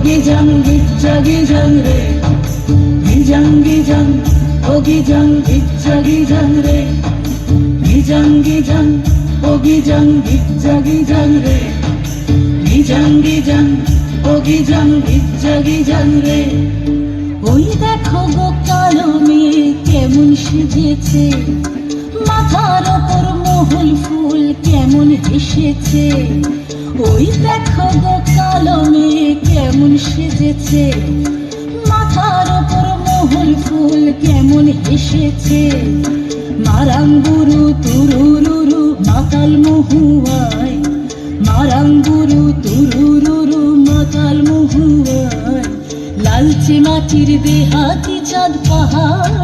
গিজাং গিজ্জা গিজাং রে, গিজাং গিজাং ও গিজাং গিজ্জা গিজাং রে, গিজাং গিজাং ও গিজাং গিজ্জা গিজাং রে, গিজাং গিজাং ও গিজাং গিজ্জা গিজাং রে। ওই দেখো গো কালো মেয়ে কেমন সেজেছে, মাথার ওপর মহুল ফুল কেমন হেসেছে। ওই দেখো গো কালো মেয়ে কেমন সেজেছে, মাথার ওপর মহুল ফুল কেমন হেসেছে। মারাঙ্গুরু তুরুরুরু মাতাল মহুয়ায়, মারাঙ্গুরু তুরুরুরু মাতাল মহুয়ায়। লালচে মাটির দেহাতি চাঁদ পাহাড়